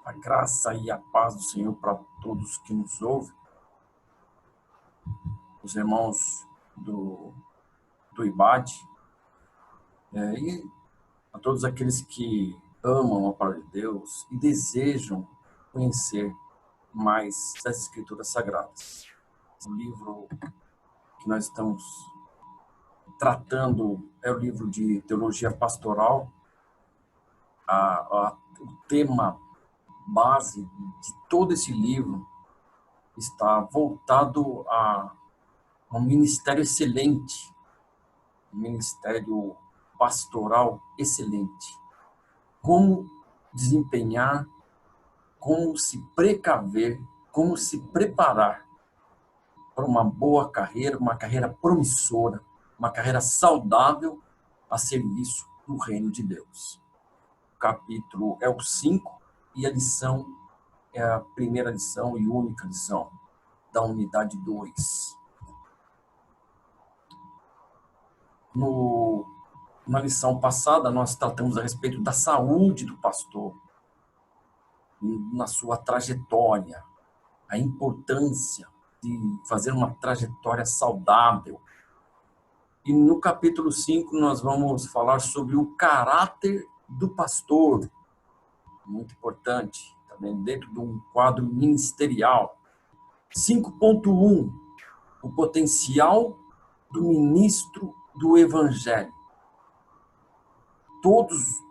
A graça e a paz do Senhor para todos que nos ouvem, os irmãos do IBAD, e a todos aqueles que amam a palavra de Deus e desejam conhecer mais das Escrituras Sagradas. O livro que nós estamos tratando é o livro de Teologia Pastoral. O tema base de todo esse livro está voltado a um ministério excelente, um ministério pastoral excelente. Como desempenhar, como se precaver, como se preparar para uma boa carreira, uma carreira promissora, uma carreira saudável a serviço do reino de Deus. O capítulo é o 5 e a lição é a primeira lição e única lição da unidade 2. Na lição passada, nós tratamos a respeito da saúde do pastor, na sua trajetória, a importância de fazer uma trajetória saudável. E no capítulo 5, nós vamos falar sobre o caráter do pastor, muito importante, também dentro de um quadro ministerial. 5.1, o potencial do ministro do Evangelho.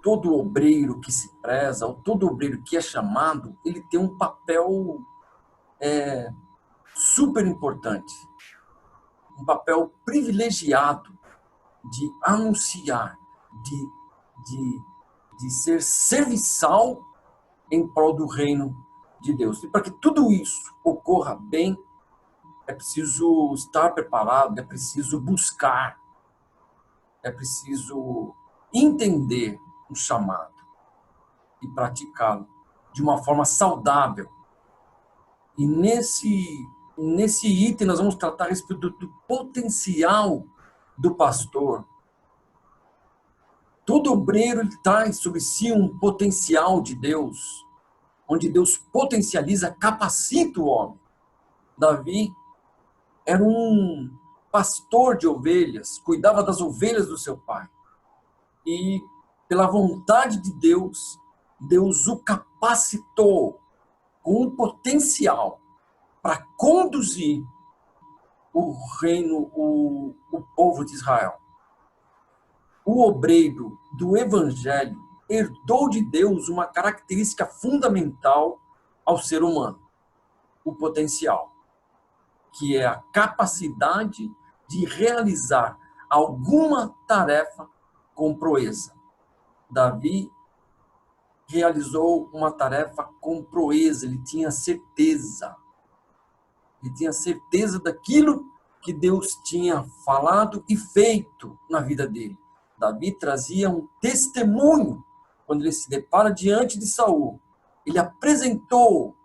Todo obreiro que se preza, ou todo obreiro que é chamado, ele tem um papel super importante, um papel privilegiado de anunciar, de ser serviçal em prol do reino de Deus. E para que tudo isso ocorra bem, é preciso estar preparado, é preciso buscar, é preciso entender o chamado e praticá-lo de uma forma saudável. E nesse item nós vamos tratar a respeito do potencial do pastor. Todo obreiro traz sobre si um potencial de Deus, onde Deus potencializa, capacita o homem. Davi era um pastor de ovelhas, cuidava das ovelhas do seu pai. E, pela vontade de Deus, Deus o capacitou com um potencial para conduzir o reino, o povo de Israel. O obreiro do Evangelho herdou de Deus uma característica fundamental ao ser humano, o potencial, que é a capacidade de realizar alguma tarefa com proeza. Davi realizou uma tarefa com proeza, ele tinha certeza daquilo que Deus tinha falado e feito na vida dele. Davi trazia um testemunho quando ele se depara diante de Saul. Ele apresentou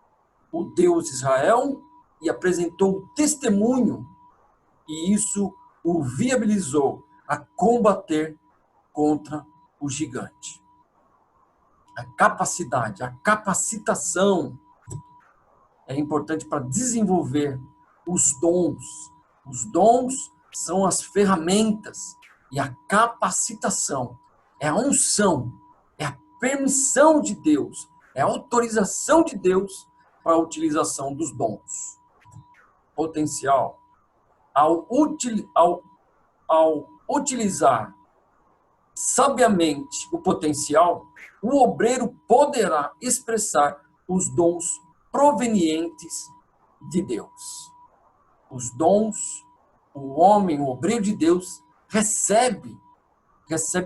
o Deus de Israel e apresentou o testemunho, e isso o viabilizou a combater contra o gigante. A capacidade, a capacitação é importante para desenvolver os dons. Os dons são as ferramentas, e a capacitação é a unção, é a permissão de Deus, é a autorização de Deus para a utilização dos dons. Potencial. Ao utilizar sabiamente o potencial, o obreiro poderá expressar os dons provenientes de Deus. Os dons, o homem, o obreiro de Deus, recebe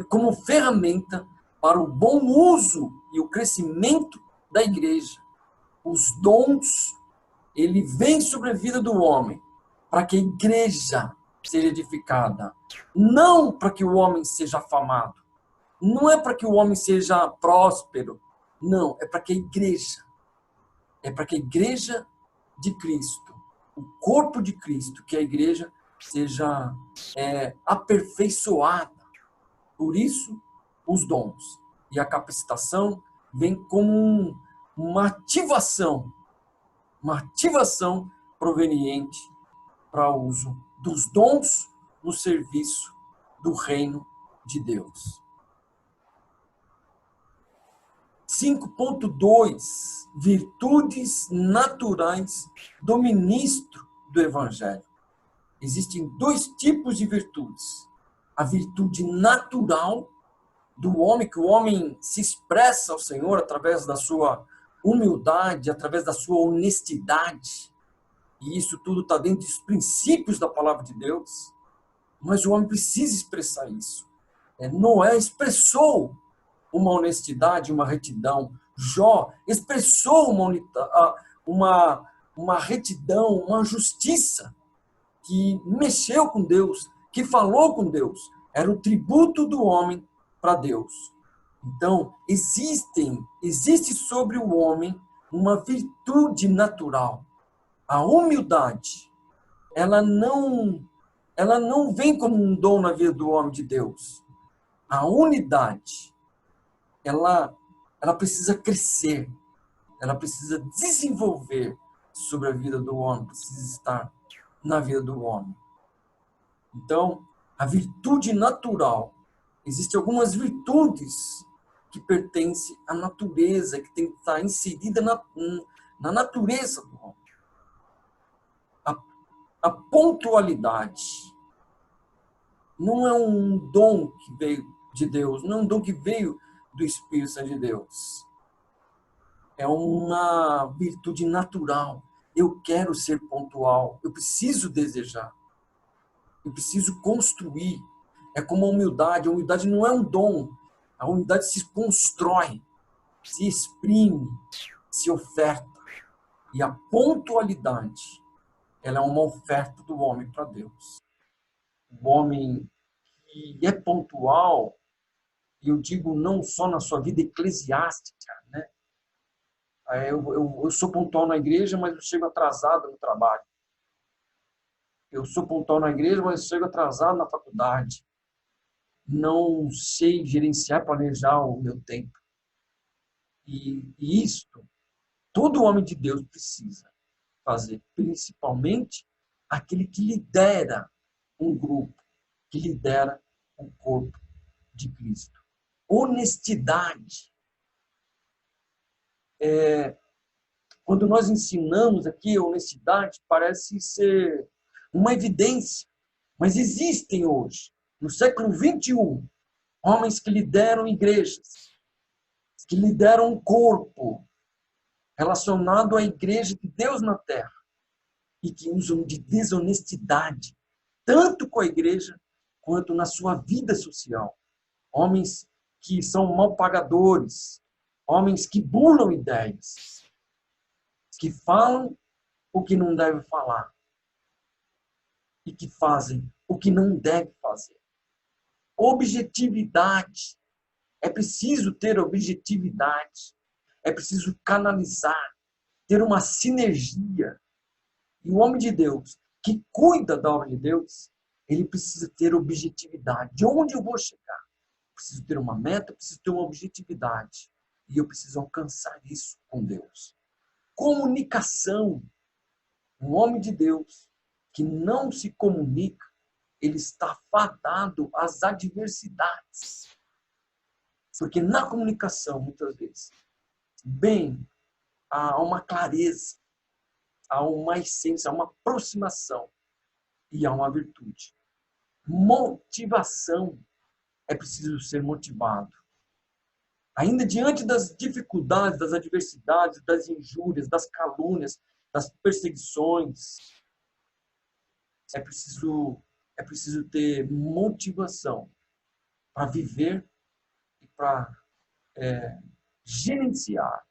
como ferramenta para o bom uso e o crescimento da igreja. Os dons, ele vem sobre a vida do homem para que a igreja seja edificada, não para que o homem seja afamado, não é para que o homem seja próspero, não, é para que a igreja de Cristo, o corpo de Cristo, que a igreja seja aperfeiçoada. Por isso, os dons e a capacitação vêm como uma ativação proveniente para o uso dos dons no serviço do reino de Deus. 5.2 Virtudes naturais do ministro do Evangelho. Existem dois tipos de virtudes. A virtude natural do homem, que o homem se expressa ao Senhor através da sua humildade, através da sua honestidade. E isso tudo está dentro dos princípios da palavra de Deus. Mas o homem precisa expressar isso. Noé expressou uma honestidade, uma retidão. Jó expressou uma retidão, uma justiça que mexeu com Deus, que falou com Deus. Era o tributo do homem para Deus. Então, existe sobre o homem uma virtude natural. A humildade, ela não vem como um dom na vida do homem de Deus. A unidade, ela precisa crescer, ela precisa desenvolver sobre a vida do homem, precisa estar na vida do homem. Então, a virtude natural, existem algumas virtudes que pertencem à natureza, que tem que estar inserida na natureza do homem. A pontualidade não é um dom que veio de Deus, não é um dom que veio do Espírito Santo de Deus. É uma virtude natural. Eu quero ser pontual, eu preciso desejar, eu preciso construir. É como a humildade não é um dom, a humildade se constrói, se exprime, se oferta. E a pontualidade, ela é uma oferta do homem para Deus. O homem que é pontual, e eu digo não só na sua vida eclesiástica, né? Eu sou pontual na igreja, mas eu chego atrasado no trabalho. Eu sou pontual na igreja, mas eu chego atrasado na faculdade. Não sei gerenciar, planejar o meu tempo. E isto, todo homem de Deus precisa fazer, principalmente aquele que lidera um grupo, que lidera o corpo de Cristo. Honestidade. Quando nós ensinamos aqui a honestidade, parece ser uma evidência, mas existem hoje, no século XXI, homens que lideram igrejas, que lideram um corpo relacionado à igreja de Deus na terra e que usam de desonestidade, tanto com a igreja quanto na sua vida social. Homens que são mal pagadores, homens que burlam ideias, que falam o que não deve falar e que fazem o que não deve fazer. Objetividade. É preciso ter objetividade. É preciso canalizar, ter uma sinergia. E o homem de Deus, que cuida da obra de Deus, ele precisa ter objetividade. De onde eu vou chegar? Preciso ter uma meta, preciso ter uma objetividade. E eu preciso alcançar isso com Deus. Comunicação. Um homem de Deus que não se comunica, ele está fadado às adversidades. Porque na comunicação, muitas vezes, bem, há uma clareza, há uma essência, há uma aproximação e há uma virtude. Motivação. É preciso ser motivado. Ainda diante das dificuldades, das adversidades, das injúrias, das calúnias, das perseguições, é preciso ter motivação para viver e para gerenciar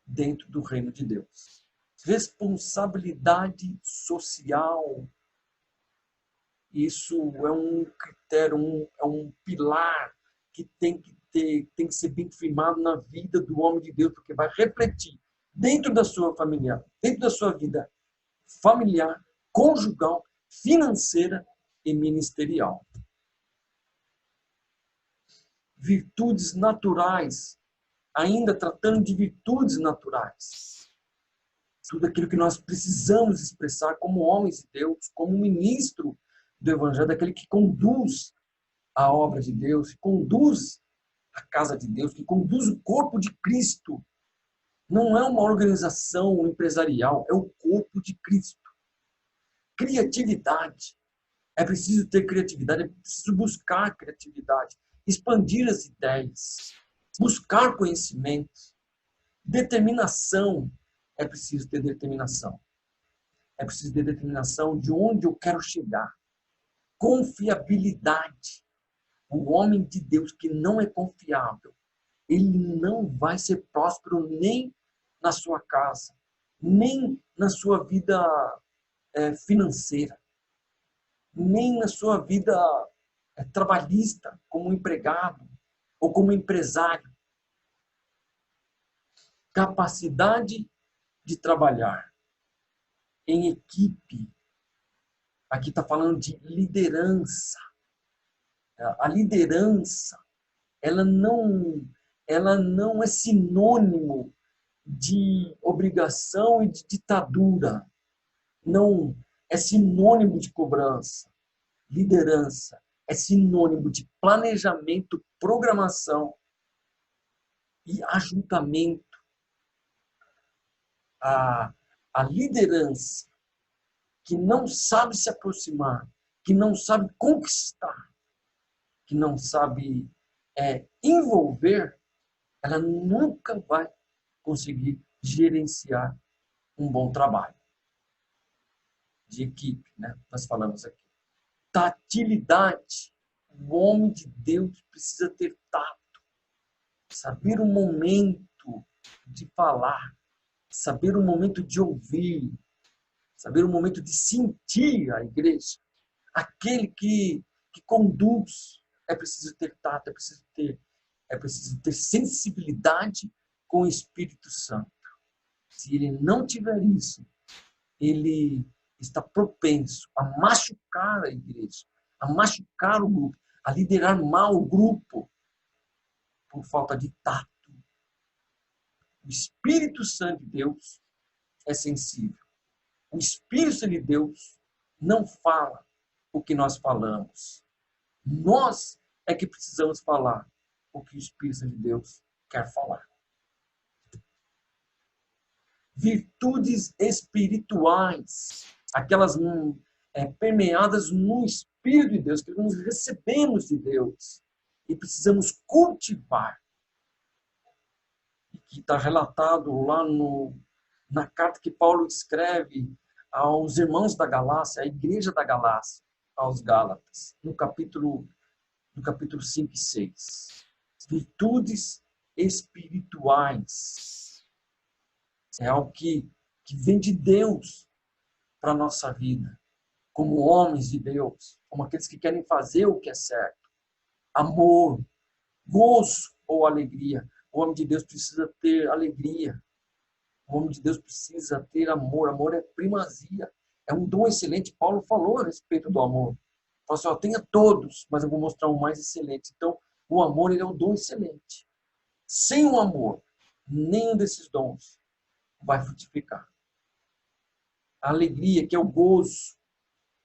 dentro do reino de Deus. Responsabilidade social. Isso é um critério, é um pilar que tem que ser bem firmado na vida do homem de Deus, porque vai refletir dentro da sua família, dentro da sua vida familiar, conjugal, financeira e ministerial. Virtudes naturais. ainda tratando de virtudes naturais. Tudo aquilo que nós precisamos expressar como homens de Deus, como ministro do Evangelho, daquele que conduz a obra de Deus, que conduz a casa de Deus, que conduz o corpo de Cristo. Não é uma organização empresarial, é o corpo de Cristo. Criatividade. É preciso ter criatividade, é preciso buscar criatividade, expandir as ideias, buscar conhecimento, determinação. É preciso ter determinação. É preciso ter determinação de onde eu quero chegar. Confiabilidade. O homem de Deus que não é confiável, ele não vai ser próspero nem na sua casa, nem na sua vida financeira, nem na sua vida trabalhista, como empregado ou como empresário. Capacidade de trabalhar em equipe. Aqui está falando de liderança. A liderança, ela não é sinônimo de obrigação e de ditadura. Não é sinônimo de cobrança. Liderança é sinônimo de planejamento, programação e ajuntamento. A liderança que não sabe se aproximar, que não sabe conquistar, que não sabe envolver, ela nunca vai conseguir gerenciar um bom trabalho de equipe, né? Nós falamos aqui. Tatilidade. O homem de Deus precisa ter tato, saber o momento de falar, saber o momento de ouvir, saber o momento de sentir a igreja. Aquele que conduz, é preciso ter tato, é preciso ter sensibilidade com o Espírito Santo. Se ele não tiver isso, ele está propenso a machucar a igreja, a machucar o grupo, a liderar mal o grupo por falta de tato. O Espírito Santo de Deus é sensível. O Espírito Santo de Deus não fala o que nós falamos. Nós é que precisamos falar o que o Espírito Santo de Deus quer falar. Virtudes espirituais, aquelas permeadas no Espírito de Deus, que nós recebemos de Deus e precisamos cultivar. E que está relatado lá na carta que Paulo escreve aos irmãos da Galácia, à igreja da Galácia, aos Gálatas, no capítulo 5 e 6. Virtudes espirituais. É algo que vem de Deus para a nossa vida, como homens de Deus, como aqueles que querem fazer o que é certo. Amor, gozo ou alegria. O homem de Deus precisa ter alegria. O homem de Deus precisa ter amor. Amor é primazia. É um dom excelente. Paulo falou a respeito do amor. Falou assim, tenha todos, mas eu vou mostrar um mais excelente. Então, o amor ele é um dom excelente. Sem o amor, nenhum desses dons vai frutificar. A alegria, que é o gozo.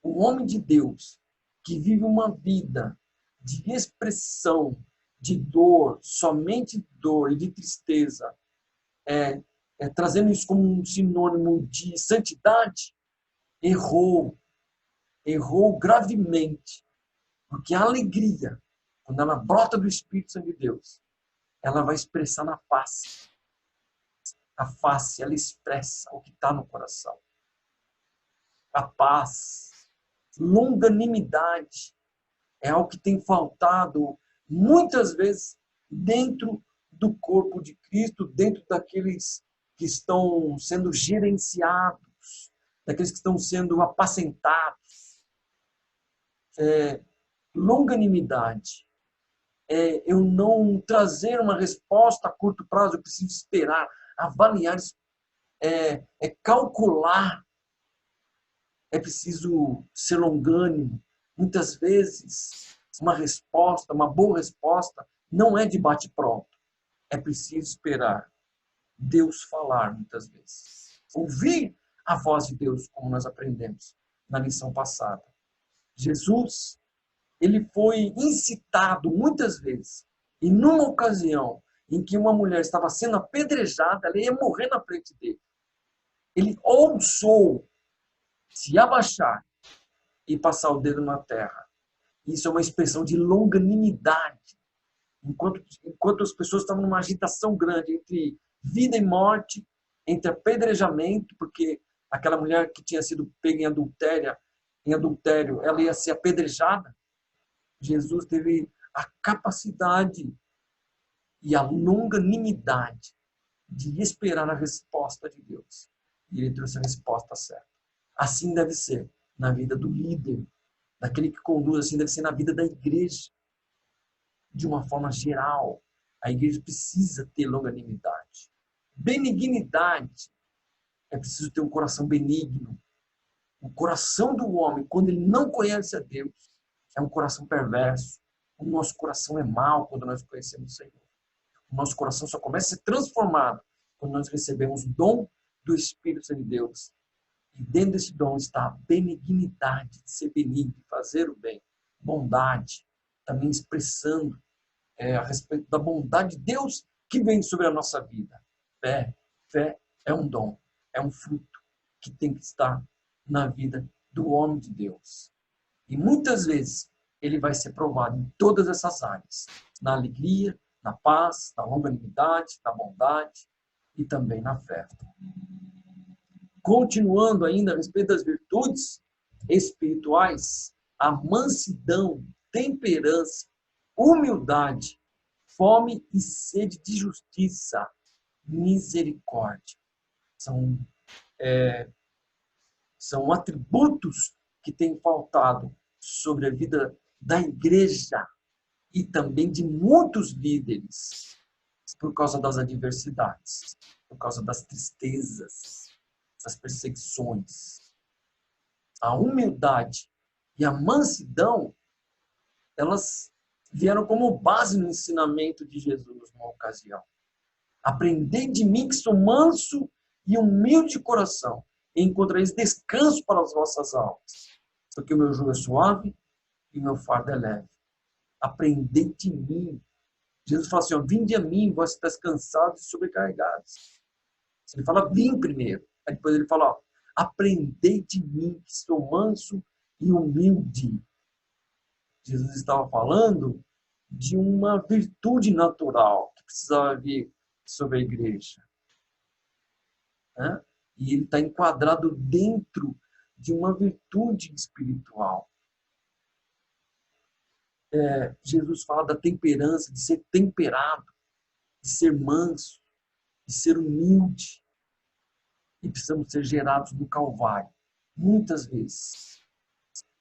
O homem de Deus, que vive uma vida de expressão, de dor, somente dor e de tristeza, trazendo isso como um sinônimo de santidade, errou gravemente. Porque a alegria, quando ela brota do Espírito Santo de Deus, ela vai expressar na face. A face, ela expressa o que está no coração. A paz, longanimidade, é algo que tem faltado muitas vezes dentro do corpo de Cristo, dentro daqueles que estão sendo gerenciados, daqueles que estão sendo apacentados. Longanimidade. Eu não trazer uma resposta a curto prazo, eu preciso esperar, avaliar, calcular. É preciso ser longânimo. Muitas vezes, uma boa resposta, não é de bate-pronto. é preciso esperar Deus falar muitas vezes. Ouvir a voz de Deus, como nós aprendemos na lição passada. Jesus, ele foi incitado muitas vezes, e numa ocasião em que uma mulher estava sendo apedrejada, ela ia morrer na frente dele. Ele ousou se abaixar e passar o dedo na terra. Isso é uma expressão de longanimidade. Enquanto as pessoas estavam numa agitação grande entre vida e morte, entre apedrejamento, porque aquela mulher que tinha sido pega em adultério, ela ia ser apedrejada. Jesus teve a capacidade e a longanimidade de esperar a resposta de Deus. E ele trouxe a resposta certa. Assim deve ser na vida do líder, daquele que conduz, assim deve ser na vida da igreja. De uma forma geral, a igreja precisa ter longanimidade. Benignidade. É preciso ter um coração benigno. O coração do homem, quando ele não conhece a Deus, é um coração perverso. O nosso coração é mau quando nós conhecemos o Senhor. O nosso coração só começa a ser transformado quando nós recebemos o dom do Espírito Santo de Deus. E dentro desse dom está a benignidade, de ser benigno, de fazer o bem, bondade, também expressando a respeito da bondade de Deus que vem sobre a nossa vida. Fé é um dom, é um fruto que tem que estar na vida do homem de Deus. E muitas vezes ele vai ser provado em todas essas áreas, na alegria, na paz, na longanimidade, na bondade e também na fé. Continuando ainda a respeito das virtudes espirituais, a mansidão, temperança, humildade, fome e sede de justiça, misericórdia. São atributos que têm faltado sobre a vida da igreja e também de muitos líderes por causa das adversidades, por causa das tristezas, das perseguições. A humildade e a mansidão, elas vieram como base no ensinamento de Jesus numa ocasião. Aprendei de mim que sou manso e humilde de coração, e encontrareis descanso para as vossas almas, porque o meu jugo é suave e o meu fardo é leve. Aprendei de mim. Jesus fala assim, vinde a mim, vós estáis cansados e sobrecarregados. Ele fala, vim primeiro. Aí depois ele fala, aprendei de mim, que sou manso e humilde. Jesus estava falando de uma virtude natural que precisava vir sobre a igreja. Né? E ele está enquadrado dentro de uma virtude espiritual. Jesus fala da temperança, de ser temperado, de ser manso, de ser humilde. E precisamos ser gerados no Calvário. Muitas vezes.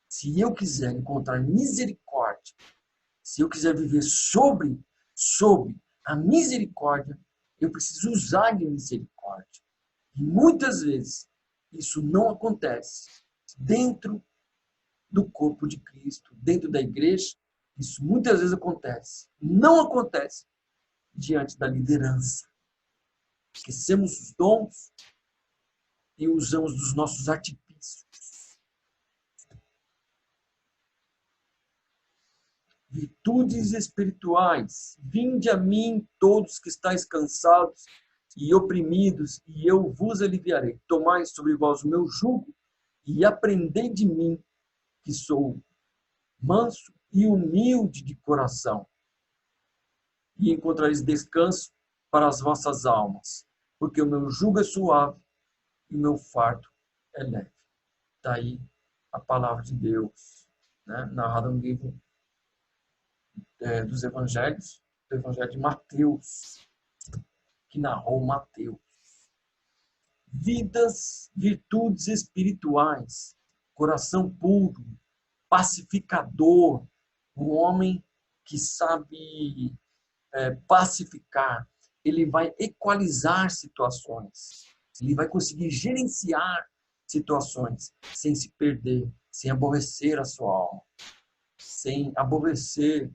Se eu quiser encontrar misericórdia, se eu quiser viver sobre a misericórdia, eu preciso usar de misericórdia. E muitas vezes isso não acontece dentro do corpo de Cristo, dentro da igreja. Isso muitas vezes acontece. Não acontece diante da liderança. Esquecemos os dons e usamos dos nossos artifícios. Virtudes espirituais. Vinde a mim todos que estáis cansados e oprimidos, e eu vos aliviarei. Tomai sobre vós o meu jugo e aprendei de mim, que sou manso e humilde de coração, e encontrareis descanso para as vossas almas, porque o meu jugo é suave e o meu fardo é leve. Daí a palavra de Deus, né, narrada no livro dos Evangelhos, do Evangelho de Mateus, que narrou Mateus. Virtudes espirituais, coração puro, pacificador, um homem que sabe pacificar, ele vai equalizar situações, ele vai conseguir gerenciar situações sem se perder, sem aborrecer a sua alma, sem aborrecer,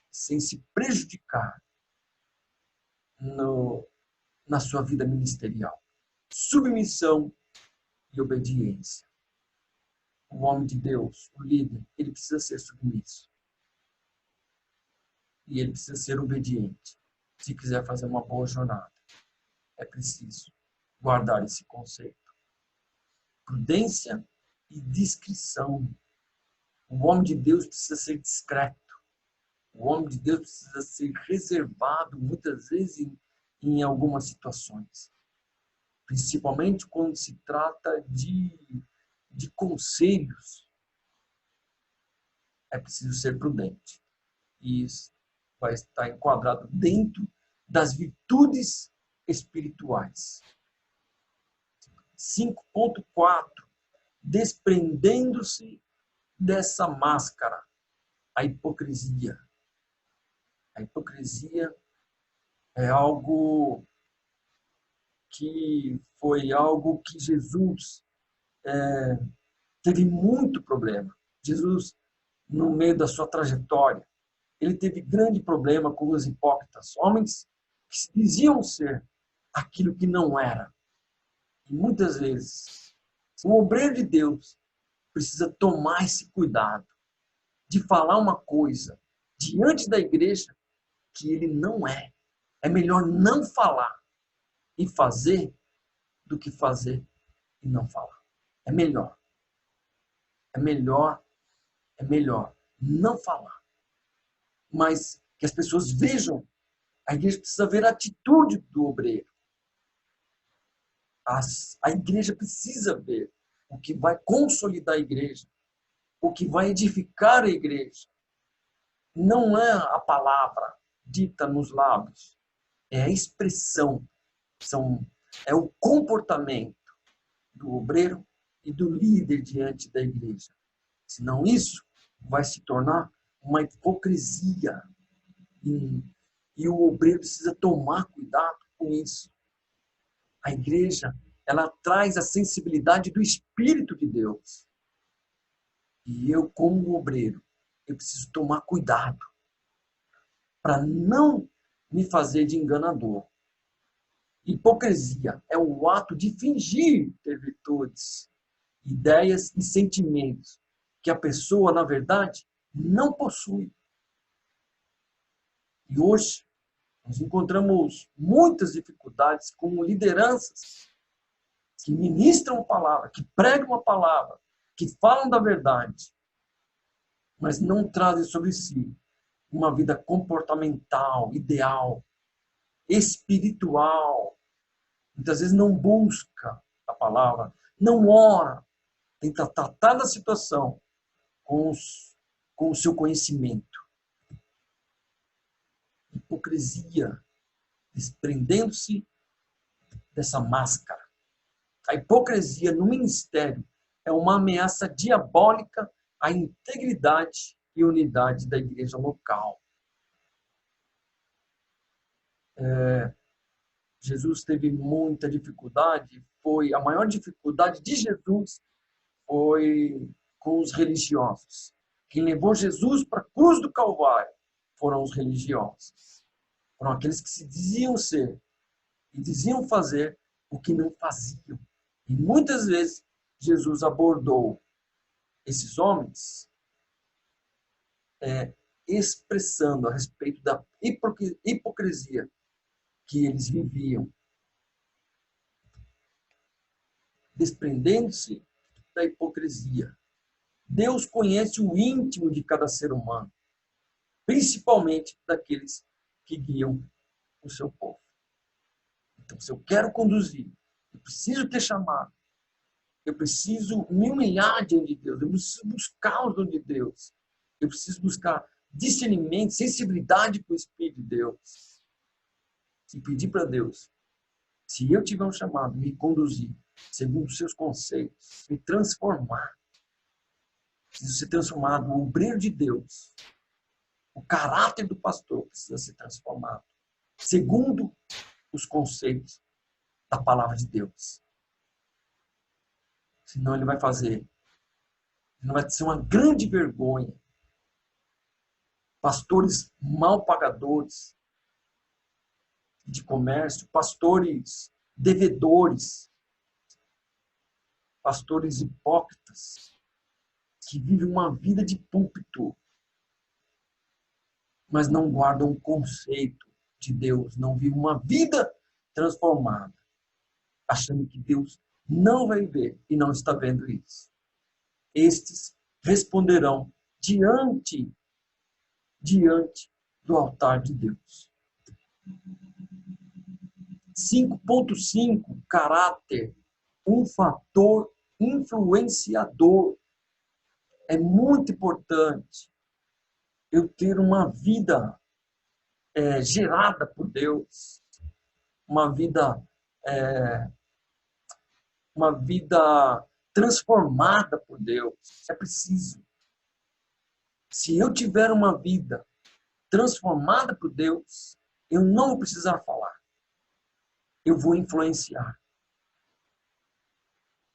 sem se prejudicar. no, na sua vida ministerial. Submissão e obediência. O homem de Deus, o líder, ele precisa ser submisso. E ele precisa ser obediente. Se quiser fazer uma boa jornada, é preciso guardar esse conceito. Prudência e discrição. O homem de Deus precisa ser discreto. O homem de Deus precisa ser reservado, muitas vezes, em algumas situações. Principalmente quando se trata de conselhos. É preciso ser prudente. E isso vai estar enquadrado dentro das virtudes espirituais. 5.4. Desprendendo-se dessa máscara, a hipocrisia. A hipocrisia é algo que foi algo que Jesus teve muito problema. Jesus, no meio da sua trajetória, ele teve grande problema com os hipócritas, homens que se diziam ser aquilo que não era. E muitas vezes, o obreiro de Deus precisa tomar esse cuidado de falar uma coisa diante da igreja que ele não é. É melhor não falar e fazer do que fazer e não falar. É melhor. É melhor. É melhor não falar. Mas que as pessoas vejam. A igreja precisa ver a atitude do obreiro. A igreja precisa ver o que vai consolidar a igreja, o que vai edificar a igreja. Não é a palavra dita nos lábios, é a expressão, é o comportamento do obreiro e do líder diante da igreja. Senão isso vai se tornar uma hipocrisia. E o obreiro precisa tomar cuidado com isso. A igreja, ela traz a sensibilidade do Espírito de Deus. E eu, como obreiro, eu preciso tomar cuidado para não me fazer de enganador. Hipocrisia é o ato de fingir ter virtudes, ideias e sentimentos que a pessoa, na verdade, não possui. E hoje, nós encontramos muitas dificuldades com lideranças que ministram a palavra, que pregam a palavra, que falam da verdade, mas não trazem sobre si uma vida comportamental, ideal, espiritual. Muitas vezes não busca a palavra, não ora, tenta tratar da situação com o seu conhecimento. Hipocrisia, desprendendo-se dessa máscara. A hipocrisia no ministério é uma ameaça diabólica à integridade e unidade da igreja local. Jesus teve muita dificuldade, a maior dificuldade de Jesus foi com os religiosos. Quem levou Jesus para a cruz do Calvário foram os religiosos. Foram aqueles que se diziam ser e diziam fazer o que não faziam. E muitas vezes Jesus abordou esses homens expressando a respeito da hipocrisia que eles viviam, desprendendo-se da hipocrisia. Deus conhece o íntimo de cada ser humano, principalmente daqueles que guiam o seu povo. Então, se eu quero conduzir, eu preciso ter chamado, eu preciso me humilhar diante de Deus, eu preciso buscar os dons de Deus, eu preciso buscar discernimento, sensibilidade com o Espírito de Deus. E pedir para Deus, se eu tiver um chamado, me conduzir segundo os seus conceitos, me transformar. Preciso ser transformado. O obreiro de Deus, o caráter do pastor precisa ser transformado segundo os conceitos da palavra de Deus. Senão ele vai ser uma grande vergonha. Pastores mal pagadores, de comércio, pastores devedores, pastores hipócritas, que vivem uma vida de púlpito, mas não guardam o conceito de Deus, não vivem uma vida transformada, achando que Deus não vai ver e não está vendo isso. Estes responderão diante do altar de Deus. 5.5, caráter, um fator influenciador. É muito importante eu ter uma vida gerada por Deus, uma vida transformada por Deus. É preciso. Se eu tiver uma vida transformada por Deus, eu não vou precisar falar. Eu vou influenciar.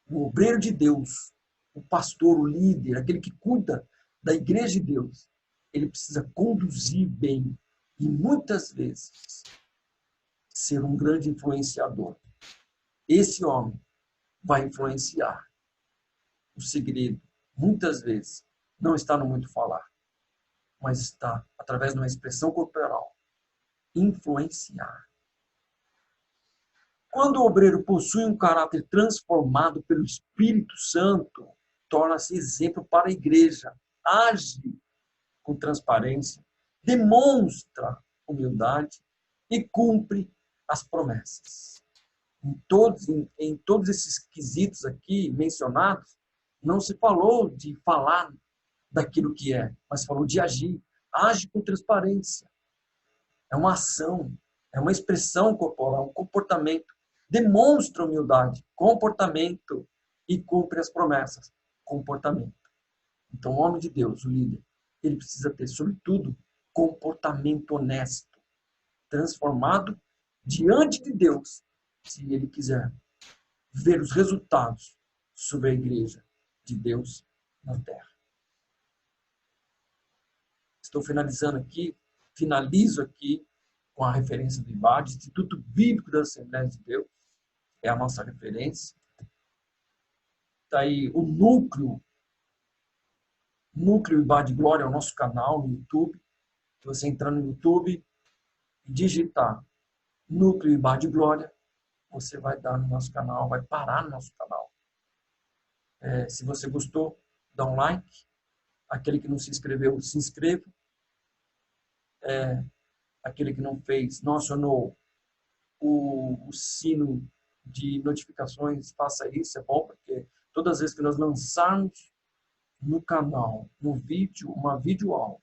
O obreiro de Deus, o pastor, o líder, aquele que cuida da igreja de Deus, ele precisa conduzir bem e muitas vezes ser um grande influenciador. Esse homem vai influenciar. O segredo, muitas vezes, não está no muito falar, mas está, através de uma expressão corporal, influenciar. Quando o obreiro possui um caráter transformado pelo Espírito Santo, torna-se exemplo para a igreja, age com transparência, demonstra humildade e cumpre as promessas. Em todos esses quesitos aqui mencionados, não se falou de falar daquilo que é, mas falou de agir. Age com transparência. É uma ação, é uma expressão corporal, um comportamento. Demonstra humildade, comportamento e cumpre as promessas, comportamento. Então, o homem de Deus, o líder, ele precisa ter, sobretudo, comportamento honesto, transformado diante de Deus, se ele quiser ver os resultados sobre a igreja de Deus na terra. Estou finalizo aqui com a referência do IBAD, Instituto Bíblico das Assembleias de Deus, é a nossa referência. Está aí o Núcleo IBAD Glória, é o nosso canal no YouTube. Se você entrar no YouTube e digitar Núcleo IBAD Glória, você vai dar no nosso canal, vai parar no nosso canal. Se você gostou, dá um like. Aquele que não se inscreveu, se inscreva. Aquele que não fez, não acionou o sino de notificações, faça isso, é bom, porque todas as vezes que nós lançarmos no canal, no vídeo, uma videoaula,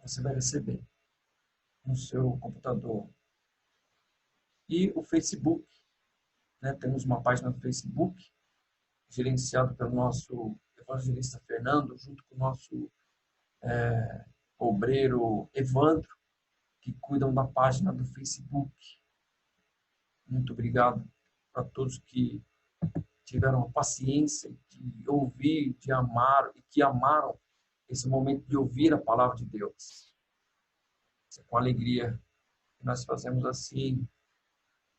você vai receber no seu computador. E o Facebook, né? Temos uma página no Facebook, gerenciado pelo nosso evangelista Fernando, junto com o nosso obreiro Evandro, que cuidam da página do Facebook. Muito obrigado para todos que tiveram a paciência de ouvir, de amar e que amaram esse momento de ouvir a palavra de Deus. É com alegria que nós fazemos assim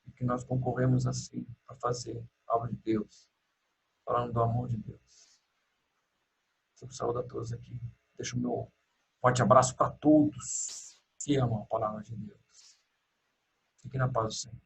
e que nós concorremos assim para fazer a obra de Deus, falando do amor de Deus. Eu saúdo a todos aqui. Deixo o meu forte abraço para todos que amam a palavra de Deus. Fique na paz do Senhor.